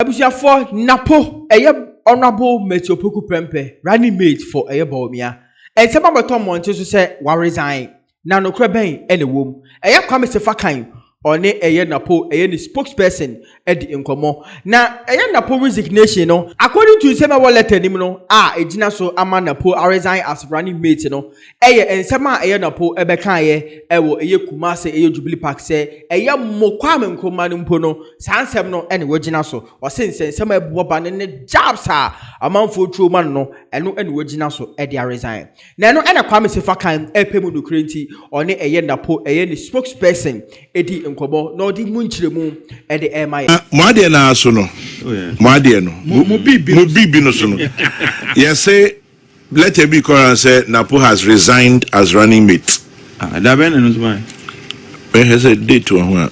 Abusia for NAPO, honorable Metiopoku Prempe, running mate for Bomia. And some of Tom Montes to say, resign. Now no crabane any womb. Kwame Sefa kind. Or ne NAPO spokesperson at the Incomo. Now NAPO resignation, no. According to Sefa letter, no. Ejina so ama NAPO resign as running mate, no. And sama NAPO ebekaye ewo Kumase Jubilee Park say mo kwame nkoma mpono sansem no ene wagina so o sense sama ebuoba ne jobs amanfo tro man no eno ene wagina so e dia resign. Na eno ene Kwame Sefa kan epemu no krenti one NAPO ne spokesperson edi nkobo no di munchiremu e de ema mo ade na so no mo ade no mo bibi no so no yes say let it be correct say NAPO has resigned as running mate. That ben no so man. When has a date to one?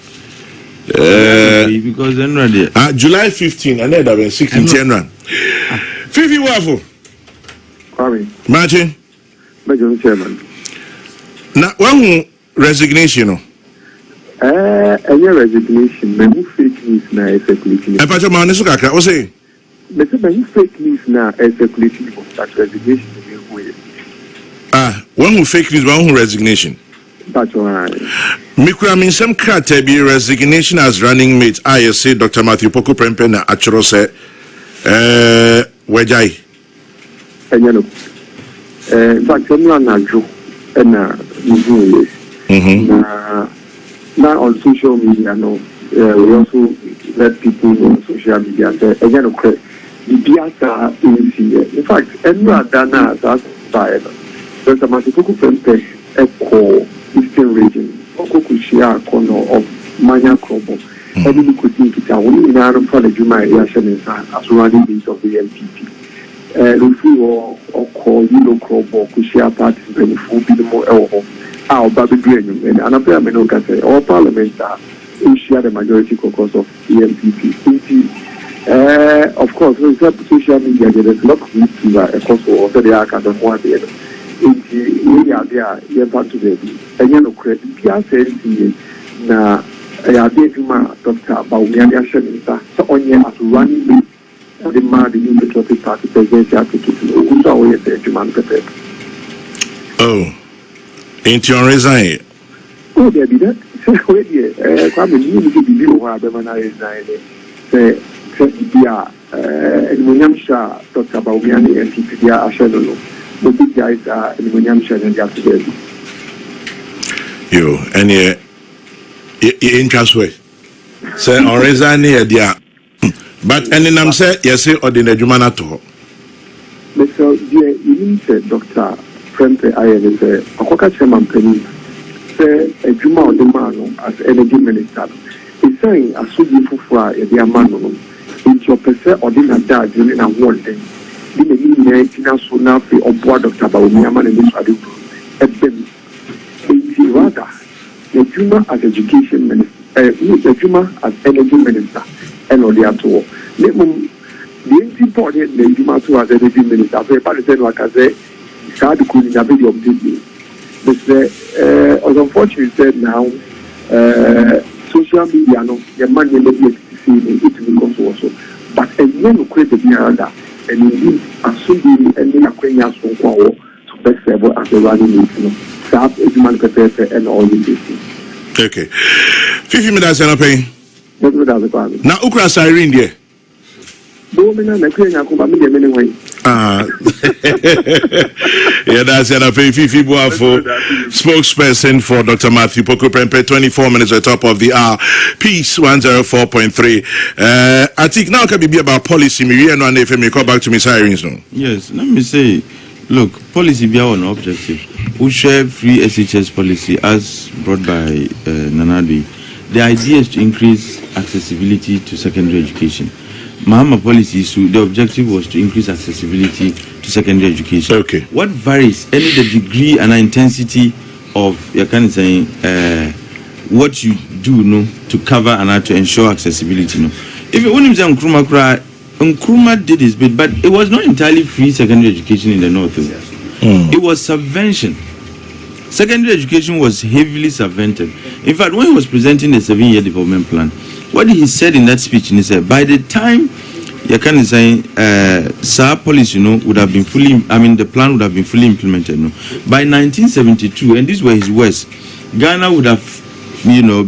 Because then ready. July 15 and then that been 16 January. Fifi Wafo. Kwame. Martin. Major chairman. Na one resignation. Any resignation, me fake news na circulating. E pa cho man so kakra, o say. Me say fake news na circulating that resignation be way. One who fake news, one who resignation. That's right. Mikura min some krata be resignation as running mate. I say Dr. Matthew Poku Prempe na achoro say wejai. Enyano. Fact semla na jo na muzu na on social media no we also let people know on social media say enyano kre the biasa in fact enra dana as by Dr. Matthew Poku Prempe echo Eastern region, Okokushia corner of Manya Krobo. Every could think it out. We now for the Juma reaction as running base of the MPP. Rufu or call Yellow Krobo, Kushia participant who be the more our Baby Green and another Menoka say all parliament who share the majority caucus of the MPP. Of course, with social media, there is a lot of people a cost of the Akad of one day. We are there, you have to be. And you know, credit, na Dr. Baumian so on as running with the man, the Patriotic Party president, oh, ain't you resign? Oh, there be that. Kwame, you need to be where the man resign. Say, and William Shah, Dr. Baumian, and TPD are shadow. The big guys are in William Shah and Japan. You and you interest way. Say on resign here, dear. But and then I'm say yes, say or the Jumana to. So dear, you need to Dr. Prempe I say a coca chairman penny say a Juma or the man as energy minister. He's saying a suji fufra a dear man in your percent or dinner dad during a one day. The meaning so now or board Dr. Baumiaman and this rather, the Juma as education minister, the Juma as energy minister, and all the other. The important the Juma to as energy minister, so about the same like I say, started cooling a video of this. But unfortunately, said now, social media, no, the man will not be seeing it because also. But a young created the other, and indeed, as soon as any acquaintance from Kwao to best level as a running meeting. And all this. Okay. 50 minutes and pay. Now, Ukra Siren, dear. Yeah, that's an pay 50 for spokesperson for Dr. Matthew Poku Prempe, 24 minutes at top of the hour. Peace 104.3. I think now can be about policy. Me and one if me call back to me Sirens. Yes, let me say. Look, policy be our objective. We share free SHS policy as brought by Nanadi. The idea is to increase accessibility to secondary education. Mahama policy, so the objective was to increase accessibility to secondary education. Okay. What varies? Any the degree and the intensity of you can say what you do to cover and to ensure accessibility. If you want to say Nkrumah did his bit, but it was not entirely free secondary education in the north. It was subvention. Secondary education was heavily subvented. In fact, when he was presenting the 7-year development plan, what he said in that speech, he said, by the time you can say SAR policy, would have been the plan would have been fully implemented. By 1972, and these were his words, Ghana would have,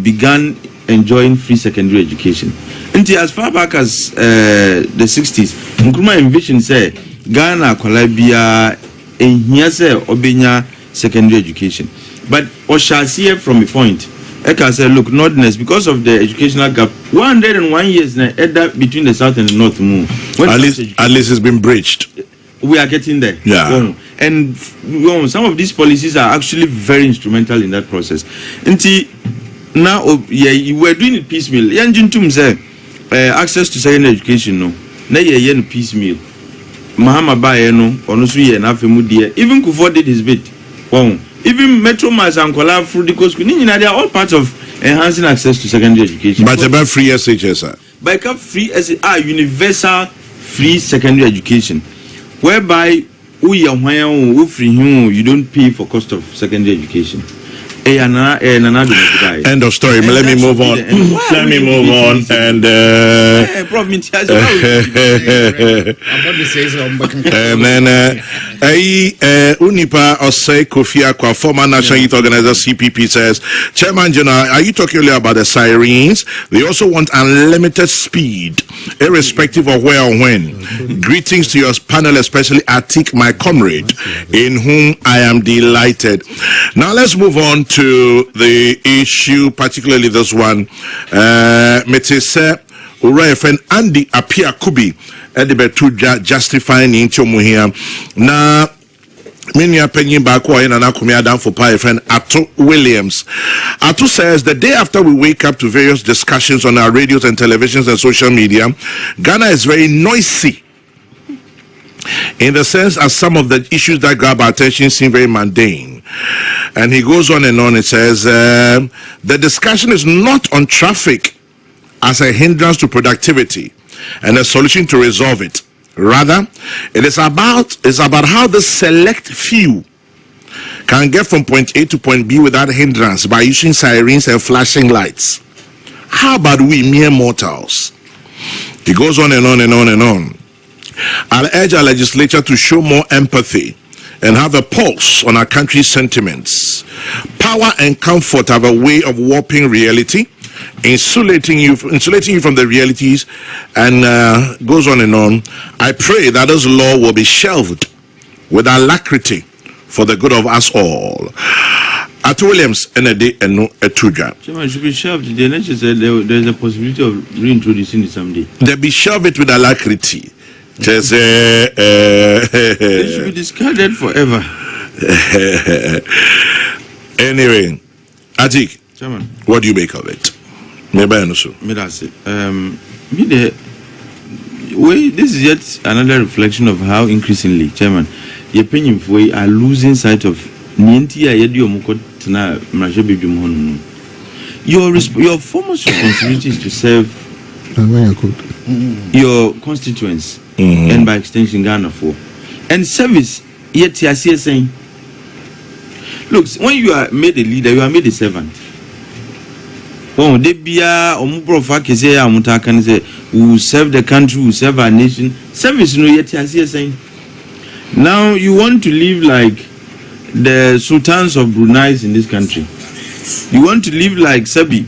begun enjoying free secondary education. Until as far back as the 60s, Nkrumah envisioned say Ghana Kolabia and here say Obenya secondary education. But we shall see from a point. I can say, look, Northerners, because of the educational gap, 101 years now between the South and the North. At least it's been breached. We are getting there. Yeah. And some of these policies are actually very instrumental in that process. Until now, we're doing it piecemeal. Access to secondary education, piecemeal. Mahama Baye, even Kufuor did his bit. Even Metro Mass and Kola Frudico School, they are all part of enhancing access to secondary education. But about free SHS, by free SHS, universal free secondary education, whereby you don't pay for cost of secondary education. End of story. Let me move on. Let me move on. And then Unipa Osei Kofi Akwa, former National Youth Organizer CPP, says, Chairman General, are you talking earlier about the sirens? They also want unlimited speed, irrespective of where or when. Greetings to your panel, especially Atik, my comrade, in whom I am delighted. Now let's move on to the issue, particularly this one. Metese Ura friend Andy Apia Kubi Edibetuja justifying into Muhia. Na many opinion back and Anakumia down for pie friend Ato Williams. Ato says the day after we wake up to various discussions on our radios and televisions and social media, Ghana is very noisy. In the sense as some of the issues that grab our attention seem very mundane. And he goes on and on. It says the discussion is not on traffic as a hindrance to productivity and a solution to resolve it. Rather, it is about how the select few can get from point A to point B without hindrance by using sirens and flashing lights. How about we mere mortals? He goes on and on and on and on. I'll urge our legislature to show more empathy and have a pulse on our country's sentiments. Power and comfort have a way of warping reality, insulating you from the realities, and goes on and on. I pray that this law will be shelved with alacrity for the good of us all. At Williams, NAD and no Etuja. Chairman, should be shelved. The election said there's a possibility of reintroducing it someday. They be shelved it with alacrity. Just, they should be discarded forever. Anyway, Atik, Chairman, what do you make of it? This is yet another reflection of how increasingly, Chairman, your opinion we are losing sight of your foremost responsibility is to serve your constituents and by extension Ghana for and service. Yet you are saying, look, when you are made a leader, you are made a servant. Oh, they be we will serve the country, we will serve our nation. Service, no, yet you are saying. Now you want to live like the sultans of Brunei in this country. You want to live like Sabi.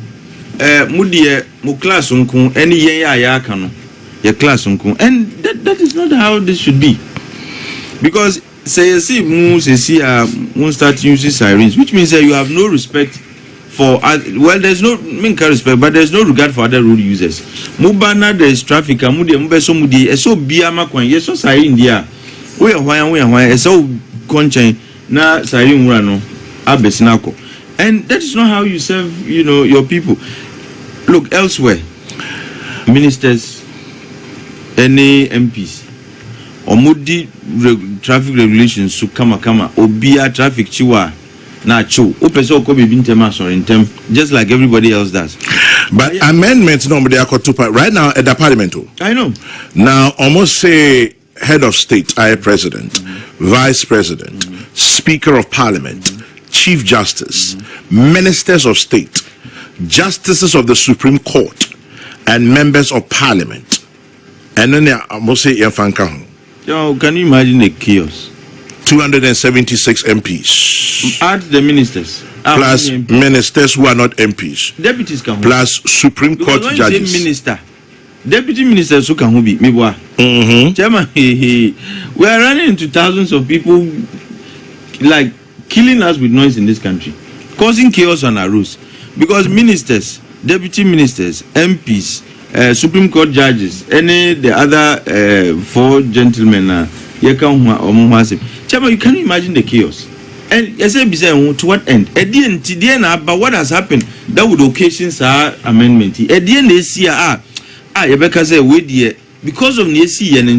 Mu class unku any ya kano your class unku, and that is not how this should be, because say start using sirens, which means that you have no respect for there's no respect, but there's no regard for other road users. Mubana there is traffic so biama kwan yeso siren dia we are so conchain na siren no abesinako, and that is not how you serve your people. Look elsewhere, ministers, any MPs, omudi traffic regulations so kama obia traffic chiwa na cho opeso ko be bintema so intem just like everybody else does. But amendments nobody are right now at the parliament. I know. Now almost say head of state, president, vice president, speaker of parliament, chief justice, ministers of state, justices of the Supreme Court, and members of parliament. And then I must say, can you imagine the chaos? 276 MPs. Add the ministers. Plus ministers who are not MPs. Deputies can plus Supreme Court judges. Minister. Deputy ministers who can be. Chairman, we are running into thousands of people like killing us with noise in this country, causing chaos on our roads. Because ministers, deputy ministers, MPs, Supreme Court judges, the other 4 gentlemen, Chairman, you can imagine the chaos. And as I say, to what end? At the end, but what has happened that would occasion our amendment. At the end, they see Rebecca say, wait, because of Nesi and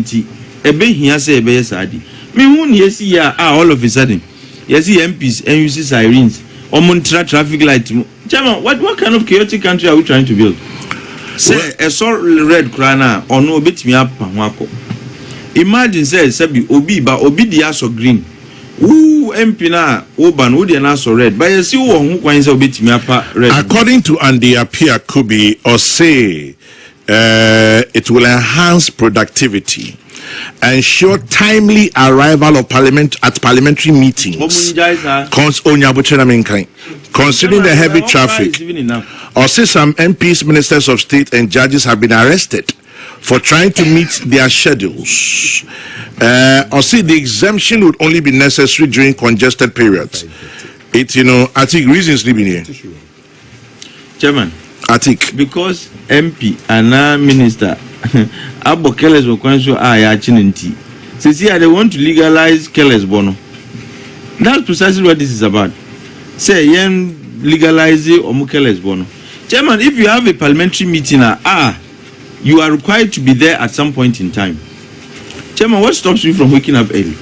Ebe here say, Ebe Sadi. Me who Nesi all of a sudden. You see MPs and you see sirens or Montra traffic light. Chairman, what kind of chaotic country are we trying to build? Say a sort red crana or no bit me up. Imagine say Sabi Obi ba Obi diaso green. Who MP na Oban who na so red. But you see who kwans obit me up red. According to Andy Apia Kubi or say it will enhance productivity, ensure timely arrival of parliamentary meetings. Considering the heavy traffic, or say some MPs, ministers of state, and judges have been arrested for trying to meet their schedules. Or say the exemption would only be necessary during congested periods. I think reasons living here. Chairman, because MP and minister Abo Keles will control Chinenti. See, they want to legalize Keles Bono. That's precisely what this is about. Say, yen legalize or Keles Bono. Chairman, if you have a parliamentary meeting, you are required to be there at some point in time. Chairman, what stops you from waking up early?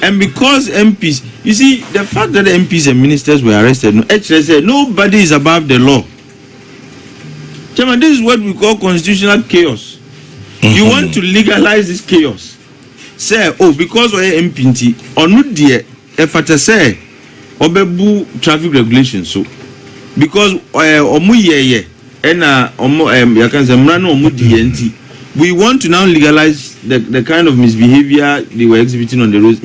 And because MPs, you see, the fact that the MPs and ministers were arrested, nobody is above the law. Chairman, this is what we call constitutional chaos. You want to legalize this chaos. Say, because of MPT, or not dear, if I say, obebu traffic regulations, so because we want to now legalize the kind of misbehavior they were exhibiting on the roads.